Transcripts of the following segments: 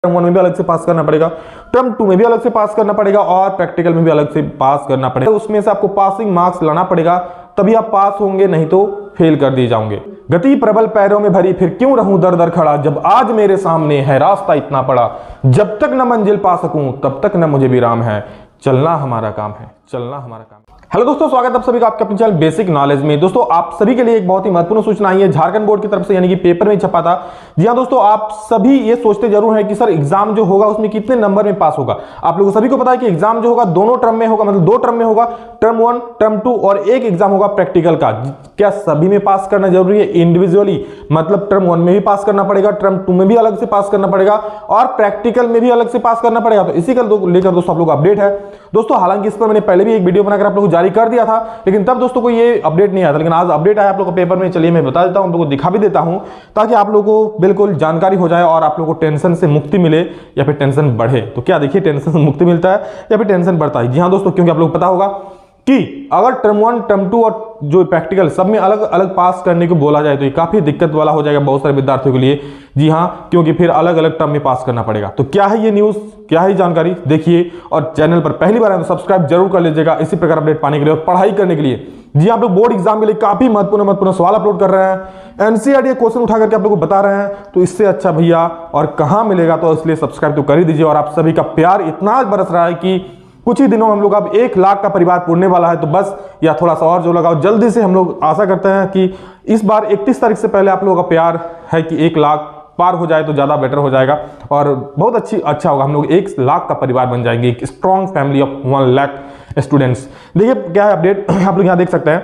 Term 1 में भी अलग से पास करना पड़ेगा, टर्म 2 में भी अलग से पास करना पड़ेगा और प्रैक्टिकल में भी अलग से पास करना पड़ेगा। उसमें से आपको पासिंग मार्क्स लाना पड़ेगा, तभी आप पास होंगे, नहीं तो फेल कर दिए जाओगे। गति प्रबल पैरों में भरी, फिर क्यों रहूं दर दर खड़ा, जब आज मेरे सामने है रास्ता इतना बड़ा, जब तक न मंजिल पा सकूं तब तक न मुझे विराम है, चलना हमारा काम है, चलना हमारा काम है। हेलो दोस्तों, स्वागत है आप सभी का आपके अपने चैनल बेसिक नॉलेज में। दोस्तों आप सभी के लिए एक बहुत ही महत्वपूर्ण सूचना आई है झारखंड बोर्ड की तरफ से, यानी कि पेपर में छपा था। जी हां दोस्तों, आप सभी ये सोचते जरूर हैं कि सर एग्जाम जो होगा उसमें कितने नंबर में पास होगा। आप लोगों सभी को पता है कि एग्जाम जो होगा दोनों टर्म में होगा, मतलब 2 टर्म में होगा, टर्म 1 टर्म 2 और एक एग्जाम होगा प्रैक्टिकल का। क्या सभी में पास करना जरूरी है? इंडिविजुअली, मतलब टर्म 1 में भी पास करना पड़ेगा, टर्म 2 में भी अलग से पास करना पड़ेगा और प्रैक्टिकल में भी अलग से पास करना पड़ेगा। तो इसी को लेकर दोस्तों आप लोग अपडेट है दोस्तों। हालांकि इस पर मैंने पहले भी एक वीडियो बनाकर आप लोगों को जारी कर दिया था, लेकिन तब दोस्तों को ये अपडेट नहीं आया था, लेकिन आज अपडेट आया आप लोगों को पेपर में। चलिए मैं बता देता हूं, आप लोगों को दिखा भी देता हूं, ताकि आप लोगों को बिल्कुल जानकारी हो जाए और आप लोगों को टेंशन से मुक्ति मिले या फिर टेंशन बढ़े। तो क्या देखिए, टेंशन से मुक्ति मिलता है या फिर टेंशन बढ़ता है। जी हां दोस्तों, क्योंकि आप लोगों को पता होगा कि अगर टर्म 1 टर्म 2 और जो प्रैक्टिकल सब में अलग अलग पास करने को बोला जाए तो ये काफी दिक्कत वाला हो जाएगा बहुत सारे विद्यार्थियों के लिए। जी हां, क्योंकि फिर अलग अलग टर्म में पास करना पड़ेगा। तो क्या है ये न्यूज, क्या है जानकारी, देखिए। और चैनल पर पहली बार है तो सब्सक्राइब जरूर कर लीजिएगा इसी प्रकार अपडेट पाने के लिए और पढ़ाई करने के लिए। जी आप लोग बोर्ड एग्जाम के लिए काफी महत्वपूर्ण सवाल अपलोड कर रहे हैं, एनसीईआरटी क्वेश्चन उठा करके आप लोगों को बता रहे हैं, तो इससे अच्छा भैया और कहां मिलेगा। तो इसलिए सब्सक्राइब तो कर ही दीजिए। और आप सभी का प्यार इतना बरस रहा है कि कुछ ही दिनों में हम लोग अब 1 लाख का परिवार पूरने वाला है। तो बस या थोड़ा सा और जो लगाओ जल्दी से। हम लोग आशा करते हैं कि इस बार 31 तारीख से पहले आप लोगों का प्यार है कि 1 लाख पार हो जाए तो ज्यादा बेटर हो जाएगा और बहुत अच्छा होगा। हम लोग 1 लाख का परिवार बन जाएंगे, एक strong family of 1 lakh students. देखिए क्या है अपडेट, आप लोग यहां देख सकते हैं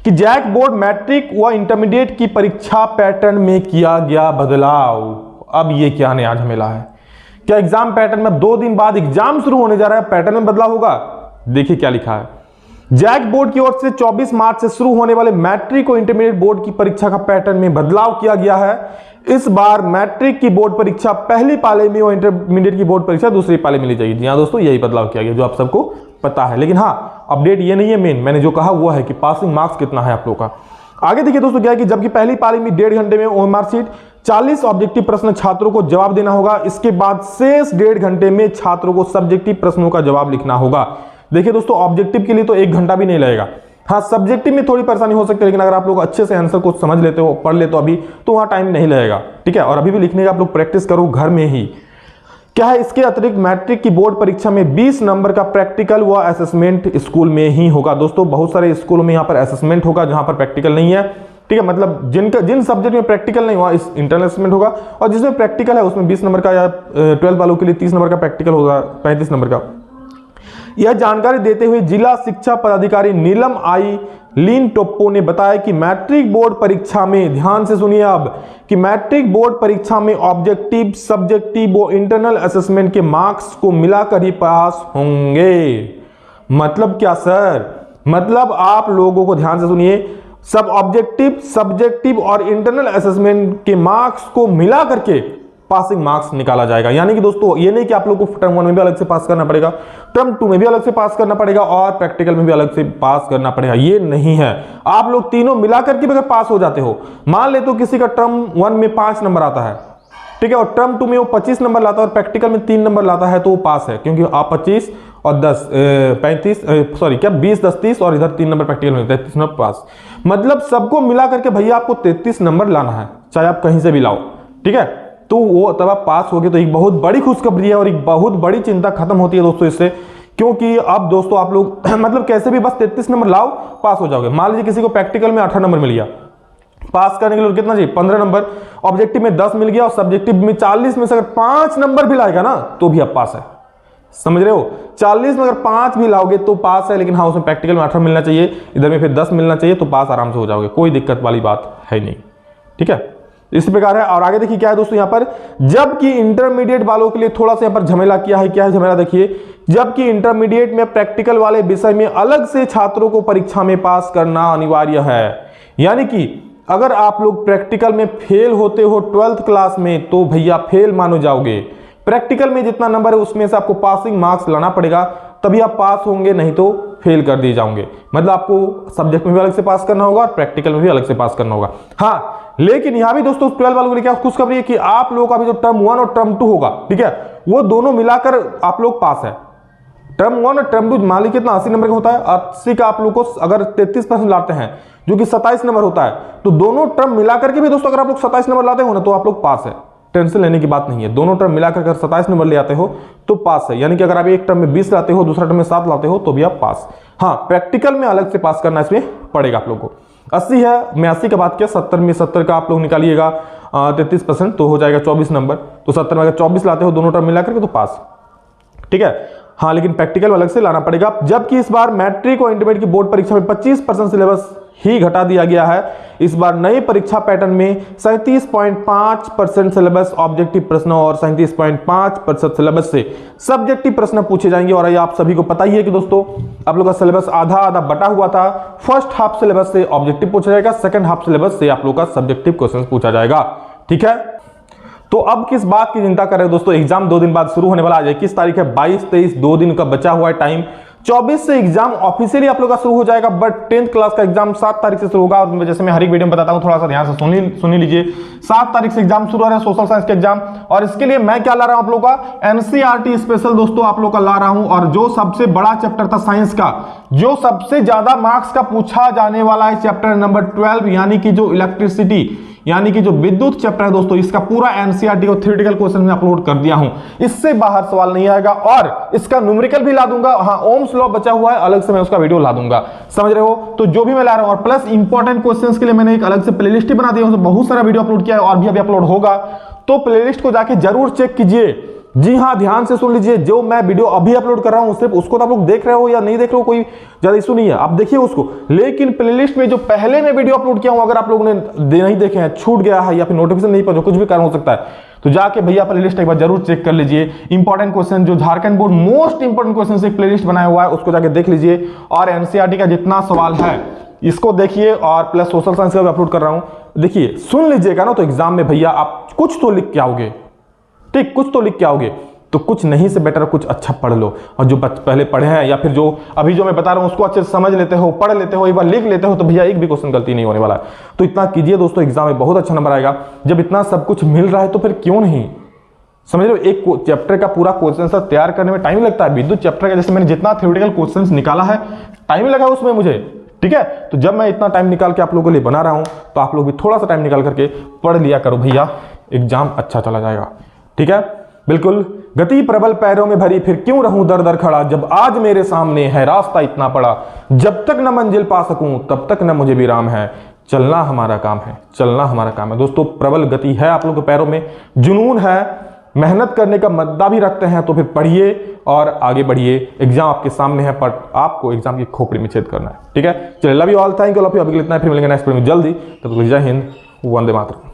कि जैक बोर्ड मैट्रिक व इंटरमीडिएट की परीक्षा पैटर्न में किया गया बदलाव। अब ये क्या नया झमेला है? क्या एग्जाम पैटर्न में 2 दिन बाद एग्जाम शुरू होने जा रहा है, पैटर्न में बदलाव होगा? देखिए क्या लिखा है, जैक बोर्ड की ओर से 24 मार्च से शुरू होने वाले मैट्रिक और इंटरमीडिएट बोर्ड की परीक्षा का पैटर्न में बदलाव किया गया है। इस बार मैट्रिक की बोर्ड परीक्षा पहली पाले में और इंटरमीडिएट की बोर्ड परीक्षा दूसरी पाले में ली जाएगी। जी हाँ दोस्तों, यही बदलाव किया गया जो आप सबको पता है। लेकिन हाँ, अपडेट ये नहीं है मेन, मैंने जो कहा वो है कि पासिंग मार्क्स कितना है आप लोगों का। आगे देखिए दोस्तों क्या है कि जबकि पहली पाली में 1.5 घंटे में ओएमआर शीट 40 ऑब्जेक्टिव प्रश्न छात्रों को जवाब देना होगा, इसके बाद शेष 1.5 घंटे में छात्रों को सब्जेक्टिव प्रश्नों का जवाब लिखना होगा। देखिए दोस्तों, ऑब्जेक्टिव के लिए तो 1 घंटा भी नहीं लगेगा। हाँ, सब्जेक्टिव में थोड़ी परेशानी हो सकती है, लेकिन अगर आप लोग अच्छे से आंसर को समझ लेते हो, पढ़ लेते हो अभी, तो वहां टाइम नहीं लगेगा। ठीक है, और अभी भी लिखने का आप लोग प्रैक्टिस करो घर में ही। क्या है, इसके अतिरिक्त मैट्रिक की बोर्ड परीक्षा में 20 नंबर का प्रैक्टिकल व असेसमेंट स्कूल में ही होगा। दोस्तों बहुत सारे स्कूलों में यहाँ पर असेसमेंट होगा जहां पर प्रैक्टिकल नहीं है। ठीक है, मतलब जिन सब्जेक्ट में प्रैक्टिकल नहीं हुआ इस इंटरनल असेसमेंट होगा, और जिसमें प्रैक्टिकल है उसमें 20 नंबर का या 12 वालों के लिए 30 नंबर का प्रैक्टिकल होगा, 35 नंबर का। यह जानकारी देते हुए जिला शिक्षा पदाधिकारी नीलम आई लीन टोप्पो ने बताया कि मैट्रिक बोर्ड परीक्षा में, ध्यान से सुनिए अब, कि मैट्रिक बोर्ड परीक्षा में ऑब्जेक्टिव, सब्जेक्टिव और इंटरनल असेसमेंट के मार्क्स को मिलाकर ही पास होंगे। मतलब क्या सर? मतलब आप लोगों को ध्यान से सुनिए, सब ऑब्जेक्टिव, सब्जेक्टिव और इंटरनल असेसमेंट के मार्क्स को मिला करके पासिंग मार्क्स निकाला जाएगा। यानी कि दोस्तों ये नहीं कि आप लोगों को टर्म 1 में भी अलग से पास करना पड़ेगा, टर्म 2 में भी अलग से पास करना पड़ेगा और प्रैक्टिकल में भी अलग से पास करना पड़ेगा, ये नहीं है। आप लोग तीनों मिलाकर के अगर पास हो जाते हो, मान ले तो किसी का टर्म 1 में 5 नंबर आता है, ठीक है, और टर्म 2 में वो 25 नंबर लाता है और प्रैक्टिकल में 3 नंबर लाता है, तो वो पास है। क्योंकि आप 25 और 10 35 सॉरी क्या 20 10 30 और इधर 3 नंबर प्रैक्टिकल में 33 नंबर पास। मतलब सबको मिला करके भैया आपको 33 नंबर लाना है, चाहे आप कहीं से भी लाओ। ठीक है, तो वो तब आप पास हो गए तो एक बहुत बड़ी खुशखबरी है और एक बहुत बड़ी चिंता खत्म होती है दोस्तों इससे। क्योंकि अब दोस्तों आप लोग मतलब कैसे भी बस 33 नंबर लाओ, पास हो जाओगे। मान लीजिए किसी को प्रैक्टिकल में 18 नंबर मिल गया, पास करने के लिए कितना चाहिए? 15 नंबर। ऑब्जेक्टिव में 10 मिल गया और सब्जेक्टिव में 40 में से अगर 5 नंबर भी लाएगा ना तो भी आप पास है। समझ रहे हो? 40 में अगर 5 भी लाओगे तो पास है, लेकिन हाँ उसमें प्रैक्टिकल में 18 मिलना चाहिए, इधर में फिर 10 मिलना चाहिए, तो पास आराम से हो जाओगे, कोई दिक्कत वाली बात है नहीं। ठीक है, इस प्रकार है। और आगे देखिए क्या है दोस्तों यहाँ पर, जबकि इंटरमीडिएट वालों के लिए थोड़ा सा यहाँ पर झमेला किया है। क्या है झमेला? देखिए, जबकि इंटरमीडिएट में प्रैक्टिकल वाले विषय में अलग से छात्रों को परीक्षा में पास करना अनिवार्य है। यानी कि अगर आप लोग प्रैक्टिकल में फेल होते हो 12th क्लास में, तो भैया फेल मानो जाओगे। प्रैक्टिकल में जितना नंबर है उसमें से आपको पासिंग मार्क्स लाना पड़ेगा, तभी आप पास होंगे, नहीं तो फेल कर दिए जाओगे। मतलब आपको सब्जेक्ट में भी अलग से पास करना होगा और प्रैक्टिकल में भी अलग से पास करना होगा। हाँ, लेकिन यहां भी दोस्तों 12 वालों के लिए क्या खुशखबरी है कि आप लोगों का भी जो टर्म 1 और टर्म 2 होगा, ठीक है, वो दोनों मिलाकर आप लोग पास है। टर्म 1 और टर्म 2 मान लीजिए कितना 80 नंबर का होता है, 80 का आप लोग को अगर 33% लाते हैं जो कि 27 नंबर होता है, तो दोनों टर्म मिलाकर के भी दोस्तों अगर आप लोग 27 नंबर लाते हो ना तो आप लोग पास है। टेंशन लेने की बात नहीं है, दोनों टर्म मिलाकर अगर 27 नंबर ले आते हो तो पास है। यानी कि अगर आप एक टर्म में 20 लाते हो, दूसरा टर्म में 7 लाते हो तो भी आप पास। हाँ, प्रैक्टिकल में अलग से पास करना इसमें पड़ेगा आप लोग को। 80 है, मैं 80 का बात किया, 70 में 70 का आप लोग निकालिएगा 33% तो हो जाएगा 24 नंबर। तो 70 में अगर 24 लाते हो दोनों टर्म मिलाकर के तो पास, ठीक है। हाँ, लेकिन प्रैक्टिकल अलग से लाना पड़ेगा, जबकि इस बार मैट्रिक और इंटरमीडिएट की बोर्ड परीक्षा में 25% सिलेबस ही घटा दिया गया है। इस बार नए परीक्षा पैटर्न में 37.5% सिलेबस ऑब्जेक्टिव प्रश्न और 37.5% सिलेबस से सब्जेक्टिव प्रश्न पूछे जाएंगे। और ये आप सभी को पता ही है कि दोस्तों आप लोग का सिलेबस आधा आधा बटा हुआ था। फर्स्ट हाफ सिलेबस से ऑब्जेक्टिव पूछा जाएगा, सेकंड हाफ सिलेबस से आप लोग का सब्जेक्टिव क्वेश्चन पूछा जाएगा, ठीक है। तो अब किस बात की चिंता कर रहे हो दोस्तों, एग्जाम 2 दिन बाद शुरू होने वाला है। 21 तारीख है, 22, 23 2 दिन का बचा हुआ है टाइम। 24 से एग्जाम ऑफिशियली आप लोग का शुरू हो जाएगा, बट 10th क्लास का एग्जाम 7 तारीख से शुरू होगा। और जैसे मैं हर एक वीडियो में बताता हूं, थोड़ा सा ध्यान से सुन लीजिए। 7 तारीख से एग्जाम शुरू हो रहा है सोशल साइंस के एग्जाम, और इसके लिए मैं क्या ला रहा हूं आप लोग का एनसीईआरटी स्पेशल दोस्तों आप लोग का ला रहा हूं। और जो सबसे बड़ा चैप्टर था साइंस का, जो सबसे ज्यादा मार्क्स का पूछा जाने वाला है चैप्टर नंबर 12 यानी कि जो इलेक्ट्रिसिटी यानी कि जो विद्युत चैप्टर है दोस्तों, इसका पूरा एनसीईआरटी को थ्योरेटिकल क्वेश्चन में अपलोड कर दिया हूं। इससे बाहर सवाल नहीं आएगा, और इसका न्यूमेरिकल भी ला दूंगा। हाँ, ओम्स लॉ बचा हुआ है, अलग से मैं उसका वीडियो ला दूंगा, समझ रहे हो। तो जो भी मैं ला रहा हूं, और प्लस इंपॉर्टेंट क्वेश्चंस के लिए मैंने एक अलग से प्लेलिस्ट बना दिया, उसमें बहुत सारा वीडियो अपलोड किया है और भी अभी अपलोड होगा। तो प्लेलिस्ट को जाके जरूर चेक कीजिए। जी हाँ, ध्यान से सुन लीजिए, जो मैं वीडियो अभी अपलोड कर रहा हूं सिर्फ उसको तो आप लोग देख रहे हो या नहीं देख रहे हो, कोई ज्यादा इशू नहीं है, आप देखिए उसको। लेकिन प्लेलिस्ट में जो पहले मैं वीडियो अपलोड किया हूं, अगर आप लोगों ने नहीं देखे हैं, छूट गया है या फिर नोटिफिकेशन नहीं पहुंचा, कुछ भी कारण हो सकता है, तो जाके भैया प्लेलिस्ट एक बार जरूर चेक कर लीजिए। इंपॉर्टेंट क्वेश्चन जो Jharkhand board most important question से एक प्लेलिस्ट बनाया हुआ है, उसको जाके देख लीजिए। और एनसीईआरटी का जितना सवाल है इसको देखिए, और प्लस सोशल साइंस का भी अपलोड कर रहा हूं, देखिए सुन लीजिएगा ना, तो एग्जाम में भैया आप कुछ तो लिख के आओगे, ठीक, कुछ तो लिख के आओगे। तो कुछ नहीं से बेटर कुछ अच्छा पढ़ लो, और जो पहले पढ़े हैं या फिर जो अभी जो मैं बता रहा हूं उसको अच्छे से समझ लेते हो, पढ़ लेते हो, एक बार लिख लेते हो, तो भैया एक भी क्वेश्चन गलती नहीं होने वाला है। तो इतना कीजिए दोस्तों, एग्जाम में बहुत अच्छा नंबर आएगा। जब इतना सब कुछ मिल रहा है तो फिर क्यों नहीं, समझ लो। एक चैप्टर का पूरा क्वेश्चन सब तैयार करने में टाइम लगता है। विद्युत चैप्टर का जैसे मैंने जितना थ्योरेटिकल क्वेश्चन निकाला है, टाइम लगा उसमें मुझे, ठीक है। तो जब मैं इतना टाइम निकाल के आप लोगों के लिए बना रहा हूं, तो आप लोग भी थोड़ा सा टाइम निकाल करके पढ़ लिया करो भैया, एग्जाम अच्छा चला जाएगा, ठीक है। बिल्कुल, गति प्रबल पैरों में भरी, फिर क्यों रहूं दर दर खड़ा, जब आज मेरे सामने है रास्ता इतना पड़ा, जब तक न मंजिल पा सकूं तब तक न मुझे विराम है, चलना हमारा काम है, चलना हमारा काम है। दोस्तों प्रबल गति है आप लोगों के पैरों में, जुनून है, मेहनत करने का मद्दा भी रखते हैं, तो फिर पढ़िए और आगे बढ़िए। एग्जाम आपके सामने है, पर आपको एग्जाम की खोपड़ी में छेद करना है, ठीक है। चलिए, love you all, thank you, love you. अभी इतना, फिर मिलेंगे नेक्स्ट वीडियो में जल्दी। तब तक जय हिंद, वंदे मातरम।